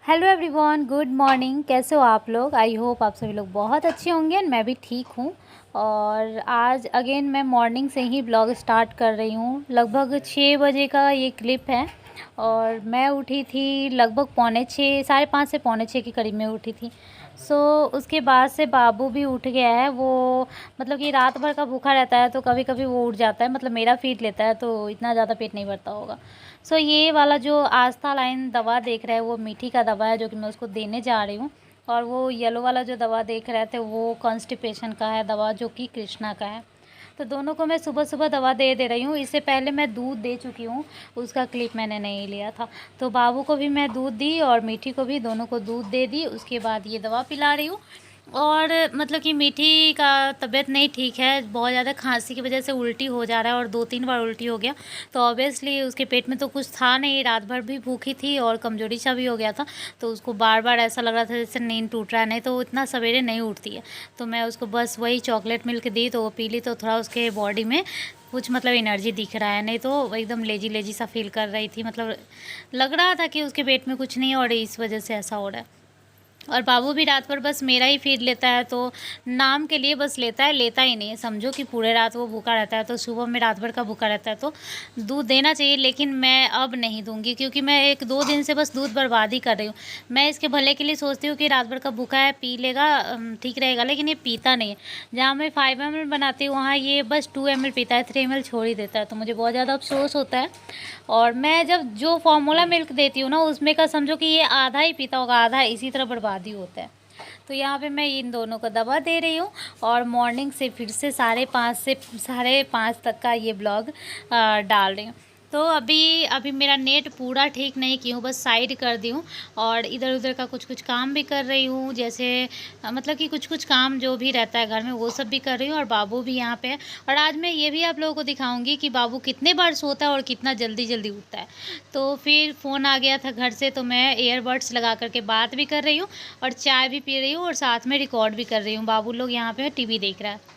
Hello everyone, good morning. कैसे हो आप लोग? आई होप आप सभी लोग बहुत अच्छे होंगे एंड मैं भी ठीक हूँ। और आज अगेन मैं मॉर्निंग से ही ब्लॉग स्टार्ट कर रही हूँ। लगभग 6 बजे का ये क्लिप है और मैं उठी थी लगभग पौने 6, 5:30 से पौने 6 के करीब में उठी थी। उसके बाद से बाबू भी उठ गया है। वो मतलब कि रात भर का भूखा रहता है तो कभी कभी वो उठ जाता है, मतलब मेरा फीड लेता है तो इतना ज़्यादा पेट नहीं भरता होगा। ये वाला जो आस्था लाइन दवा देख रहा है वो मीठी का दवा है जो कि मैं उसको देने जा रही हूँ। और वो येलो वाला जो दवा देख रहे थे वो कॉन्स्टिपेशन का है दवा, जो कि कृष्णा का है। तो दोनों को मैं सुबह सुबह दवा दे दे रही हूँ। इससे पहले मैं दूध दे चुकी हूँ, उसका क्लिप मैंने नहीं लिया था। तो बाबू को भी मैं दूध दी और मीठी को भी, दोनों को दूध दे दी। उसके बाद ये दवा पिला रही हूँ। और मतलब कि मीठी का तबीयत नहीं ठीक है, बहुत ज़्यादा खांसी की वजह से उल्टी हो जा रहा है और 2-3 बार उल्टी हो गया। तो ऑब्वियसली उसके पेट में तो कुछ था नहीं, रात भर भी भूखी थी और कमजोरी सा भी हो गया था। तो उसको बार बार ऐसा लग रहा था जैसे नींद टूट रहा है, नहीं तो वो इतना सवेरे नहीं उठती है। तो मैं उसको बस वही चॉकलेट मिल्क दी तो वो पी ली, तो थोड़ा उसके बॉडी में कुछ मतलब एनर्जी दिख रहा है, नहीं तो एकदम लेजी लेजी सा फील कर रही थी। मतलब लग रहा था कि उसके पेट में कुछ नहीं है और इस वजह से ऐसा हो रहा है। और बाबू भी रात भर बस मेरा ही फीड लेता है, तो नाम के लिए बस लेता है, लेता ही नहीं है। समझो कि पूरे रात वो भूखा रहता है। तो सुबह में रात भर का भूखा रहता है तो दूध देना चाहिए, लेकिन मैं अब नहीं दूंगी क्योंकि मैं 1-2 दिन से बस दूध बर्बादी कर रही हूँ। मैं इसके भले के लिए सोचती हूँ कि रात भर का भूखा है, पी लेगा, ठीक रहेगा, लेकिन ये पीता नहीं है। जहाँ मैं 5 ml बनाती हूँ वहाँ ये बस 2 ml पीता है, 3 ml छोड़ ही देता है। तो मुझे बहुत ज़्यादा अफसोस होता है। और मैं जब जो फार्मूला मिल्क देती हूँ ना, उसमें का समझो कि ये आधा ही पीता होगा, आधा इसी तरह बर्बादी होता है। तो यहाँ पे मैं इन दोनों को दवा दे रही हूँ और मॉर्निंग से फिर से 5:30 से 5:30 तक का ये ब्लॉग डाल रही हूँ। तो अभी मेरा नेट पूरा ठीक नहीं की हूँ, बस साइड कर दी हूँ और इधर उधर का कुछ कुछ काम भी कर रही हूँ। जैसे मतलब कि कुछ कुछ काम जो भी रहता है घर में वो सब भी कर रही हूँ। और बाबू भी यहाँ पे है। और आज मैं ये भी आप लोगों को दिखाऊंगी कि बाबू कितने बार सोता है और कितना जल्दी जल्दी उठता है। तो फिर फ़ोन आ गया था घर से, तो मैं ईयरबड्स लगा करके बात भी कर रही हूँ और चाय भी पी रही हूँ और साथ में रिकॉर्ड भी कर रही हूँ। बाबू लोग यहाँ पे टीवी देख रहा है।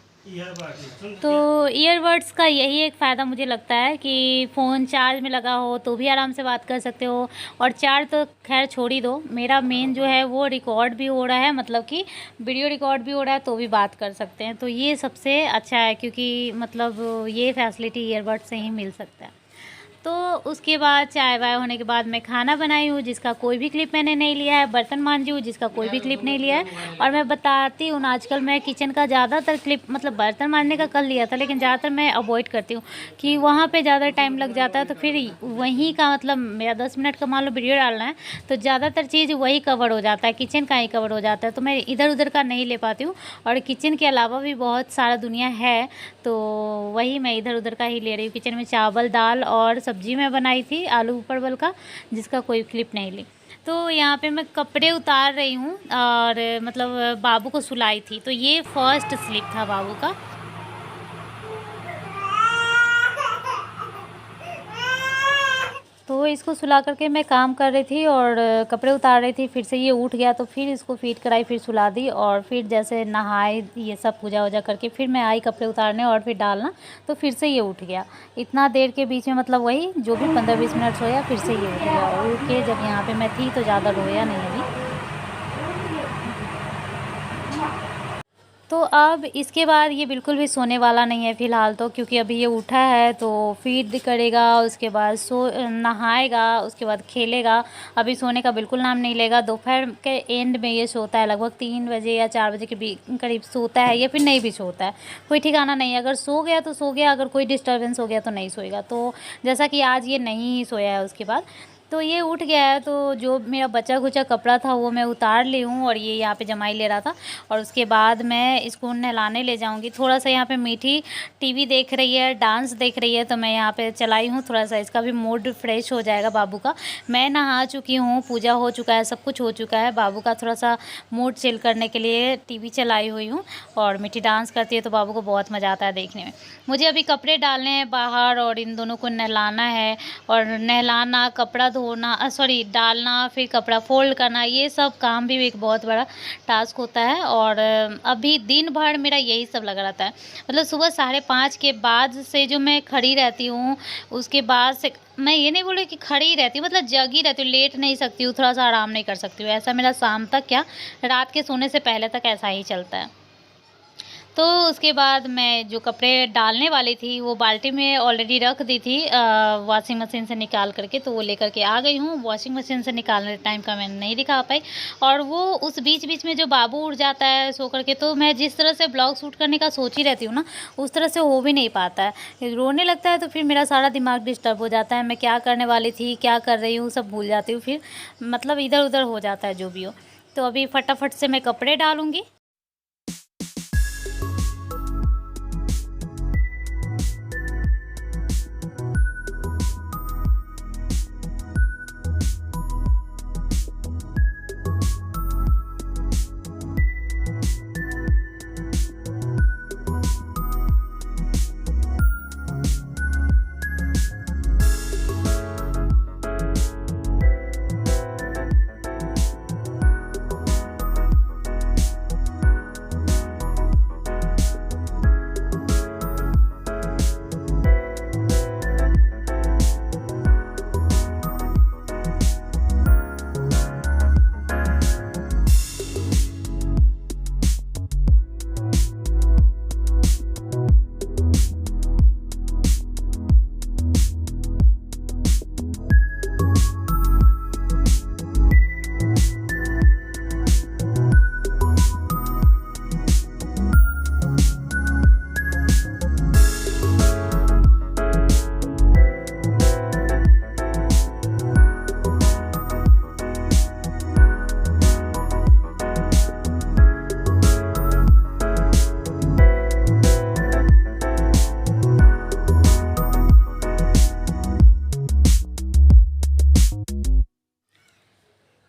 तो ईयरबड्स का यही एक फ़ायदा मुझे लगता है कि फ़ोन चार्ज में लगा हो तो भी आराम से बात कर सकते हो। और चार्ज तो खैर छोड़ ही दो, मेरा मेन जो है वो रिकॉर्ड भी हो रहा है, मतलब कि वीडियो रिकॉर्ड भी हो रहा है तो भी बात कर सकते हैं। तो ये सबसे अच्छा है क्योंकि मतलब ये फैसिलिटी ईयरबड से ही मिल सकता है। तो उसके बाद चाय वाय होने के बाद मैं खाना बनाई हूँ, जिसका कोई भी क्लिप मैंने नहीं लिया है। बर्तन मांजी हूँ, जिसका कोई भी क्लिप नहीं लिया है। और मैं बताती हूँ ना, आजकल मैं किचन का ज़्यादातर क्लिप, मतलब बर्तन मांजने का कल लिया था लेकिन ज़्यादातर मैं अवॉइड करती हूँ कि वहाँ पे ज़्यादा टाइम लग जाता है। तो फिर वहीं का मतलब मेरा 10 मिनट का मान लो वीडियो डालना है तो ज़्यादातर चीज़ वही कवर हो जाता है, किचन का ही कवर हो जाता है। तो मैं इधर उधर का नहीं ले पाती हूँ। और किचन के अलावा भी बहुत सारा दुनिया है, तो वही मैं इधर उधर का ही ले रही हूँ। किचन में चावल दाल और सब्जी मैं बनाई थी आलू परवल का, जिसका कोई क्लिप नहीं ली। तो यहाँ पे मैं कपड़े उतार रही हूँ और मतलब बाबू को सुलाई थी। तो ये फर्स्ट स्लीप था बाबू का। तो इसको सुला करके मैं काम कर रही थी और कपड़े उतार रही थी। फिर से ये उठ गया तो फिर इसको फीड कराई, फिर सुला दी और फिर जैसे नहाए, ये सब पूजा वूजा करके फिर मैं आई कपड़े उतारने और फिर डालना। तो फिर से ये उठ गया। इतना देर के बीच में मतलब वही जो भी 15-20 मिनट सोया, फिर से ये उठ गया। उठ के जब यहाँ पे मैं थी तो ज़्यादा रोया नहीं अभी। तो अब इसके बाद ये बिल्कुल भी सोने वाला नहीं है फ़िलहाल तो, क्योंकि अभी ये उठा है तो फीड करेगा, उसके बाद नहाएगा, उसके बाद खेलेगा। अभी सोने का बिल्कुल नाम नहीं लेगा। दोपहर के एंड में ये सोता है, लगभग 3 बजे या 4 बजे के करीब सोता है, या फिर नहीं भी सोता है, कोई ठिकाना नहीं है। अगर सो गया तो सो गया, अगर कोई डिस्टर्बेंस हो गया तो नहीं सोएगा। तो जैसा कि आज ये नहीं ही सोया है उसके बाद। तो ये उठ गया है, तो जो मेरा बचा खुचा कपड़ा था वो मैं उतार ली हूँ और ये यहाँ पे जमाई ले रहा था। और उसके बाद मैं इसको नहलाने ले जाऊँगी। थोड़ा सा यहाँ पे मीठी टीवी देख रही है, डांस देख रही है, तो मैं यहाँ पे चलाई हूँ थोड़ा सा, इसका भी मूड फ्रेश हो जाएगा बाबू का। मैं नहा चुकी हूँ, पूजा हो चुका है, सब कुछ हो चुका है। बाबू का थोड़ा सा मूड चिल करने के लिए टीवी चलाई हुई हूँ और मीठी डांस करती है तो बाबू को बहुत मज़ा आता है देखने में। मुझे अभी कपड़े डालने हैं बाहर और इन दोनों को नहलाना है। और नहलाना, कपड़ा धोना सॉरी डालना, फिर कपड़ा फ़ोल्ड करना, ये सब काम भी एक बहुत बड़ा टास्क होता है। और अभी दिन भर मेरा यही सब लगा रहता है। मतलब सुबह 5:30 के बाद से जो मैं खड़ी रहती हूँ, उसके बाद से मैं ये नहीं बोल रही कि खड़ी ही रहती हूँ, मतलब जगी रहती हूँ, लेट नहीं सकती हूँ, थोड़ा-सा आराम नहीं कर सकती हूँ। ऐसा मेरा शाम तक क्या, रात के सोने से पहले तक ऐसा ही चलता है। तो उसके बाद मैं जो कपड़े डालने वाली थी वो बाल्टी में ऑलरेडी रख दी थी, वॉशिंग मशीन से निकाल करके, तो वो लेकर के आ गई हूँ। वॉशिंग मशीन से निकालने टाइम का मैं नहीं दिखा पाई, और वो उस बीच-बीच में जो बाबू उठ जाता है सो करके, तो मैं जिस तरह से ब्लॉग शूट करने का सोची रहती हूँ ना, उस तरह से हो भी नहीं पाता है। रोने लगता है तो फिर मेरा सारा दिमाग डिस्टर्ब हो जाता है। मैं क्या करने वाली थी, क्या कर रही हूँ, सब भूल जाती हूँ फिर, मतलब इधर-उधर हो जाता है जो भी हो। तो अभी फटाफट से मैं कपड़े डालूँगी।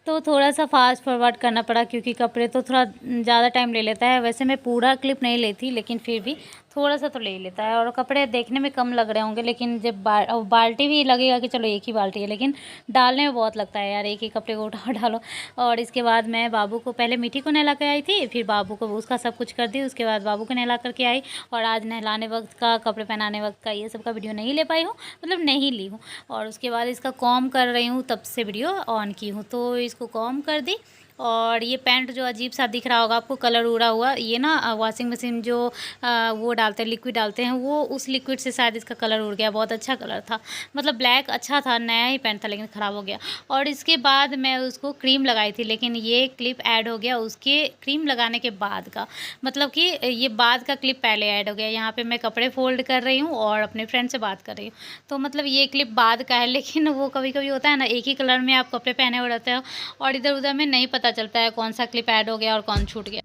तो थोड़ा-सा फ़ास्ट फॉरवर्ड करना पड़ा, क्योंकि कपड़े तो थोड़ा ज़्यादा टाइम ले लेता है। वैसे मैं पूरा क्लिप नहीं लेती, लेकिन फिर भी थोड़ा-सा तो ले लेता है। और कपड़े देखने में कम लग रहे होंगे, लेकिन जब बाल्टी भी लगेगा कि चलो एक ही बाल्टी है, लेकिन डालने में बहुत लगता है यार, एक ही कपड़े को उठाओ डालो। और इसके बाद मैं बाबू को, पहले मीठी को नहला के आई थी, फिर बाबू को उसका सब कुछ कर दी, उसके बाद बाबू को नहला करके आई। और आज नहलाने वक़्त का, कपड़े पहनाने वक़्त का, ये सब का वीडियो नहीं ले पाई हूँ, मतलब नहीं ली हूँ। और उसके बाद इसका कॉम्ब कर रही हूँ, तब से वीडियो ऑन की हूँ। तो इसको कॉम्ब कर दी। और ये पैंट जो अजीब सा दिख रहा होगा आपको, कलर उड़ा हुआ, ये ना वॉशिंग मशीन जो वो डालते हैं, लिक्विड डालते हैं, वो उस लिक्विड से शायद इसका कलर उड़ गया। बहुत अच्छा कलर था, मतलब ब्लैक अच्छा था, नया ही पैंट था, लेकिन ख़राब हो गया। और इसके बाद मैं उसको क्रीम लगाई थी, लेकिन ये क्लिप ऐड हो गया उसके क्रीम लगाने के बाद का, मतलब कि ये बाद का क्लिप पहले ऐड हो गया। यहाँ पे मैं कपड़े फोल्ड कर रही हूँ और अपने फ्रेंड से बात कर रही हूँ, तो मतलब ये क्लिप बाद का है। लेकिन वो कभी-कभी होता है ना, एक ही कलर में आप कपड़े पहने हुए रहते हो और इधर-उधर में नहीं पता चलता है कौन सा क्लिप ऐड हो गया और कौन छूट गया।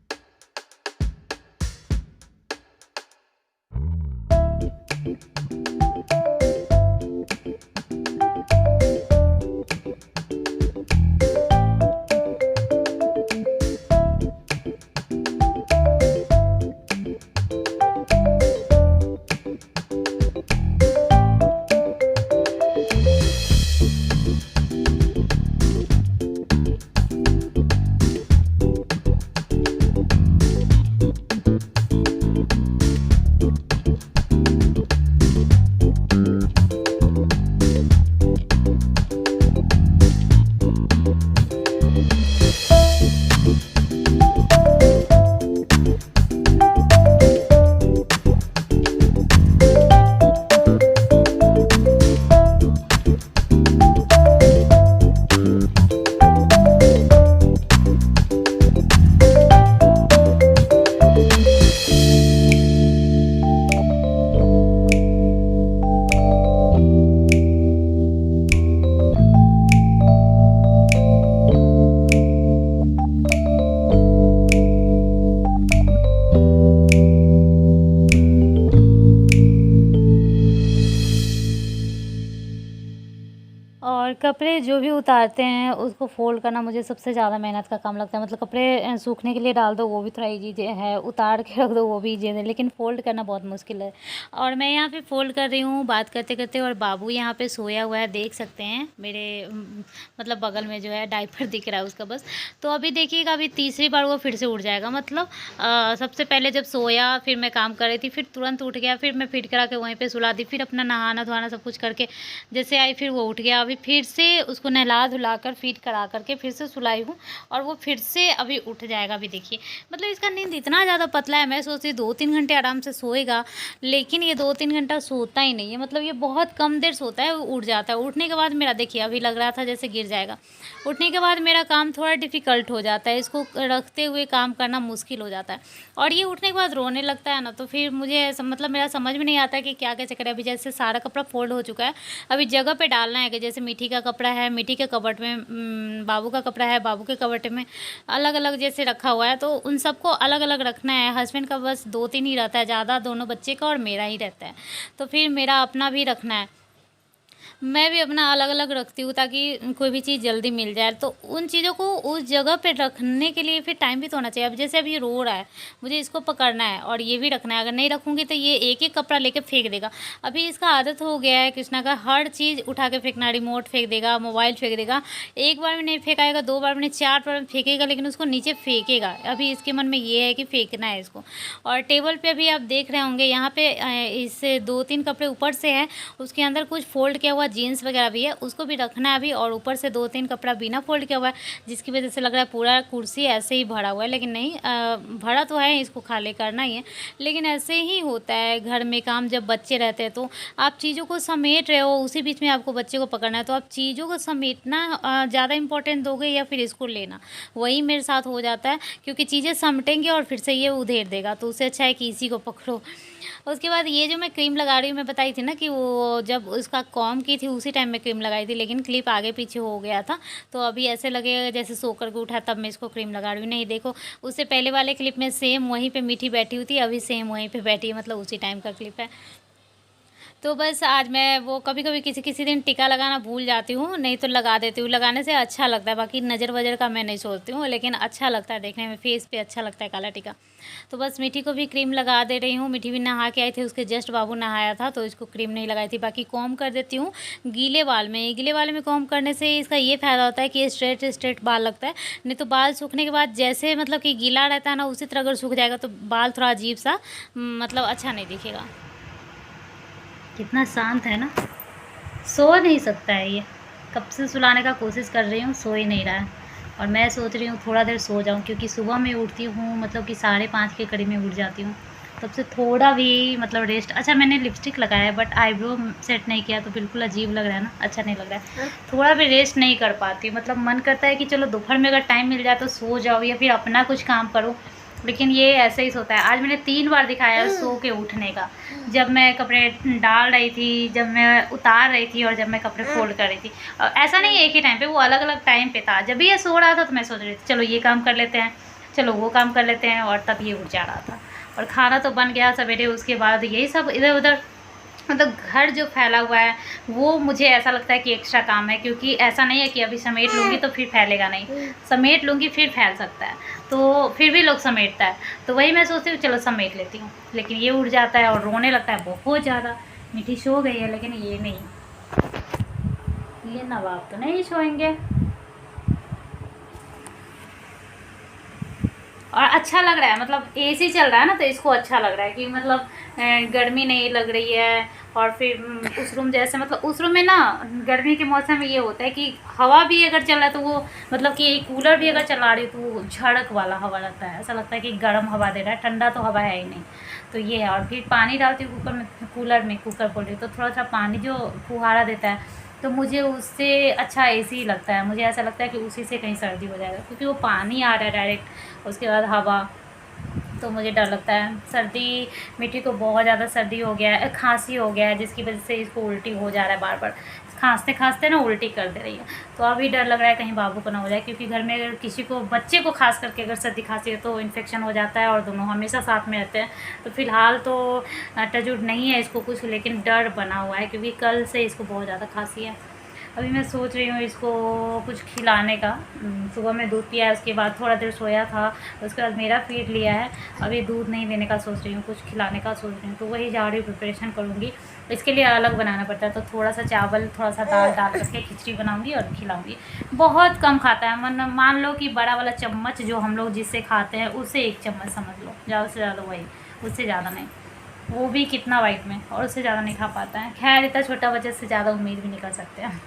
कपड़े जो भी उतारते हैं उसको फ़ोल्ड करना मुझे सबसे ज़्यादा मेहनत का काम लगता है। मतलब कपड़े सूखने के लिए डाल दो वो भी थोड़ा ईज़ी है, उतार के रख दो वो भी ईज़ी है, लेकिन फ़ोल्ड करना बहुत मुश्किल है। और मैं यहाँ पे फ़ोल्ड कर रही हूँ बात करते-करते, और बाबू यहाँ पे सोया हुआ है, देख सकते हैं मेरे मतलब बगल में जो है डायपर दिख रहा है उसका बस। तो अभी देखिएगा, अभी तीसरी बार वो फिर से उठ जाएगा। मतलब सबसे पहले जब सोया, फिर मैं काम कर रही थी, फिर तुरंत उठ गया, फिर मैं फ़ीड करा के वहीं पे सुला दी, फिर अपना नहाना-धोना सब कुछ करके जैसे आई फिर वो उठ गया। अभी फिर से उसको नहला-धुला कर फ़ीड करा कर के फिर से सुलाई हूँ, और वो फिर से अभी उठ जाएगा। अभी देखिए, मतलब इसका नींद इतना ज़्यादा पतला है, मैं सोचती 2-3 घंटे आराम से सोएगा, लेकिन ये 2-3 घंटा सोता ही नहीं है। मतलब ये बहुत कम देर सोता है, वो उठ जाता है। उठने के बाद मेरा देखिए, अभी लग रहा था जैसे गिर जाएगा। उठने के बाद मेरा काम थोड़ा डिफ़िकल्ट हो जाता है, इसको रखते हुए काम करना मुश्किल हो जाता है, और ये उठने के बाद रोने लगता है ना, तो फिर मुझे मतलब मेरा समझ में नहीं आता कि क्या कैसे करें। अभी जैसे सारा कपड़ा फ़ोल्ड हो चुका है, अभी जगह पे डालना है कि जैसे मीठी का कपड़ा है, मीठी के कबर्ड में, बाबू का कपड़ा है, बाबू के कबर्ड में अलग-अलग जैसे रखा हुआ है, तो उन सबको अलग-अलग रखना है। हस्बैंड का बस 2-3 ही रहता है ज़्यादा, दोनों बच्चे का और मेरा ही रहता है, तो फिर मेरा अपना भी रखना है। मैं भी अपना अलग-अलग रखती हूँ ताकि कोई भी चीज़ जल्दी मिल जाए। तो उन चीज़ों को उस जगह पे रखने के लिए फिर टाइम भी तो होना चाहिए। अब जैसे अब ये रो रहा है, मुझे इसको पकड़ना है और ये भी रखना है। अगर नहीं रखूँगी तो ये एक-एक कपड़ा लेके फेंक देगा। अभी इसका आदत हो गया है कृष्णा का, हर चीज़ उठा के फेंकना, रिमोट फेंक देगा, मोबाइल फेंक देगा। एक बार में नहीं फेंकाएगा, 2 बार में नहीं, 4 बार में फेंकेगा, लेकिन उसको नीचे फेंकेगा। अभी इसके मन में ये है कि फेंकना है इसको। और टेबल पे अभी आप देख रहे होंगे, यहाँ पे इससे 2-3 कपड़े ऊपर से हैं, उसके अंदर कुछ फ़ोल्ड किया हुआ जीन्स वगैरह भी है, उसको भी रखना है अभी। और ऊपर से 2-3 कपड़ा बिना फ़ोल्ड किया हुआ है, जिसकी वजह से लग रहा है पूरा कुर्सी ऐसे ही भरा हुआ है, लेकिन नहीं, भरा तो है, इसको खाली करना ही है। लेकिन ऐसे ही होता है घर में काम, जब बच्चे रहते हैं तो आप चीज़ों को समेट रहे हो, उसी बीच में आपको बच्चे को पकड़ना है, तो आप चीज़ों को समेटना ज़्यादा इंपॉर्टेंट दोगे या फिर इसको लेना, वही मेरे साथ हो जाता है। क्योंकि चीज़ें समेटेंगे और फिर से ये उधेड़ देगा, तो उससे अच्छा है कि इसी को पकड़ो। उसके बाद ये जो मैं क्रीम लगा रही हूँ, मैं बताई थी ना कि वो जब उसका कॉम की थी उसी टाइम में क्रीम लगाई थी, लेकिन क्लिप आगे पीछे हो गया था, तो अभी ऐसे लगेगा जैसे सो कर के उठा तब मैं इसको क्रीम लगा रही हूँ। नहीं, देखो, उससे पहले वाले क्लिप में सेम वहीं पे मीठी बैठी हुई थी, अभी सेम वहीं पे बैठी है, मतलब उसी टाइम का क्लिप है। तो बस आज मैं वो कभी-कभी किसी-किसी दिन टीका लगाना भूल जाती हूँ, नहीं तो लगा देती हूँ। लगाने से अच्छा लगता है, बाकी नज़र-वज़र का मैं नहीं सोचती हूँ, लेकिन अच्छा लगता है देखने में, फेस पे अच्छा लगता है काला टीका। तो बस मीठी को भी क्रीम लगा दे रही हूँ। मीठी भी नहा के आई थी, उसके जस्ट बाबू नहाया था, तो इसको क्रीम नहीं लगाई थी। बाकी कॉम्ब कर देती हूँ गीले बाल में। गीले बाल में कॉम्ब करने से इसका ये फ़ायदा होता है कि स्ट्रेट बाल लगता है। नहीं तो बाल सूखने के बाद जैसे मतलब कि गीला रहता है ना, उसी तरह अगर सूख जाएगा तो बाल थोड़ा अजीब-सा मतलब अच्छा नहीं दिखेगा। कितना शांत है ना, सो नहीं सकता है ये। कब से सुलाने का कोशिश कर रही हूँ, सो ही नहीं रहा है। और मैं सोच रही हूँ थोड़ा देर सो जाऊँ, क्योंकि सुबह मैं उठती हूँ मतलब कि 5:30 के करीब में उठ जाती हूँ, तब से थोड़ा भी मतलब रेस्ट। अच्छा, मैंने लिपस्टिक लगाया है बट आईब्रो सेट नहीं किया, तो बिल्कुल अजीब लग रहा है ना, अच्छा नहीं लग रहा है। थोड़ा भी रेस्ट नहीं कर पाती, मतलब मन करता है कि चलो दोपहर में अगर टाइम मिल जाए तो सो जाओ या फिर अपना कुछ काम करो, लेकिन ये ऐसे ही सोता है। आज मैंने 3 बार दिखाया सो के उठने का, जब मैं कपड़े डाल रही थी, जब मैं उतार रही थी, और जब मैं कपड़े फोल्ड कर रही थी। ऐसा नहीं एक ही टाइम पे, वो अलग-अलग टाइम पे था। जब भी ये सो रहा था तो मैं सोच रही थी चलो ये काम कर लेते हैं, चलो वो काम कर लेते हैं, और तब ये उठ जा रहा था। और खाना तो बन गया सवेरे, उसके बाद यही सब इधर-उधर, मतलब घर जो फैला हुआ है वो मुझे ऐसा लगता है कि एक्स्ट्रा काम है, क्योंकि ऐसा नहीं है कि अभी समेट लूँगी तो फिर फैलेगा नहीं, समेट लूँगी फिर फैल सकता है, तो फिर भी लोग समेटता है, तो वही मैं सोचती हूँ चलो समेट लेती हूँ। लेकिन ये उठ जाता है और रोने लगता है बहुत ज़्यादा। मीठी सो गई है, लेकिन ये नहीं, ये नवाब तो नहीं सोएंगे। और अच्छा लग रहा है, मतलब एसी चल रहा है ना, तो इसको अच्छा लग रहा है कि मतलब गर्मी नहीं लग रही है। और फिर उस रूम जैसे, मतलब उस रूम में ना गर्मी के मौसम में ये होता है कि हवा भी अगर चल रहा है तो वो, मतलब कि कूलर भी अगर चला रही तो वो झड़क वाला हवा लगता है, ऐसा लगता है कि गर्म हवा दे रहा है, ठंडा तो हवा है ही नहीं। तो ये है। और फिर पानी डालती हूँ कुकर में, कुकर बोल रही हूँ, तो थोड़ा-सा पानी जो फुहारा देता है, तो मुझे उससे अच्छा एसी लगता है। मुझे ऐसा लगता है कि उसी से कहीं सर्दी हो जाएगा, क्योंकि वो पानी आ रहा है डायरेक्ट, उसके बाद हवा, तो मुझे डर लगता है। सर्दी, मिट्टी को बहुत ज़्यादा सर्दी हो गया है, खांसी हो गया है, जिसकी वजह से इसको उल्टी हो जा रहा है, बार बार खांसते खांसते ना उल्टी कर दे रही है। तो अभी डर लग रहा है कहीं बाबू को ना हो जाए, क्योंकि घर में अगर किसी को, बच्चे को खास करके अगर सर्दी खांसी है तो इन्फेक्शन हो जाता है, और दोनों हमेशा साथ में रहते हैं। तो फिलहाल तो टचवुड नहीं है इसको कुछ, लेकिन डर बना हुआ है, क्योंकि कल से इसको बहुत ज़्यादा खांसी है। अभी मैं सोच रही हूँ इसको कुछ खिलाने का। सुबह में दूध पिया है, उसके बाद थोड़ा देर सोया था, उसके बाद मेरा फीड लिया है। अभी दूध नहीं देने का सोच रही हूँ, कुछ खिलाने का सोच रही हूँ, तो वही जा रही हूँ, प्रिपरेशन करूँगी। इसके लिए अलग बनाना पड़ता है, तो थोड़ा सा चावल थोड़ा सा दाल डाल करके खिचड़ी बनाऊँगी और खिलाऊँगी। बहुत कम खाता है, मान लो कि बड़ा वाला चम्मच जो हम लोग जिससे खाते हैं उससे 1 चम्मच समझ लो, ज़्यादा से ज़्यादा वही, उससे ज़्यादा नहीं। वो भी कितना वाइट में, और उससे ज़्यादा नहीं खा पाता है। खैर इतना छोटा बच्चे से ज़्यादा उम्मीद भी नहीं कर सकते हैं।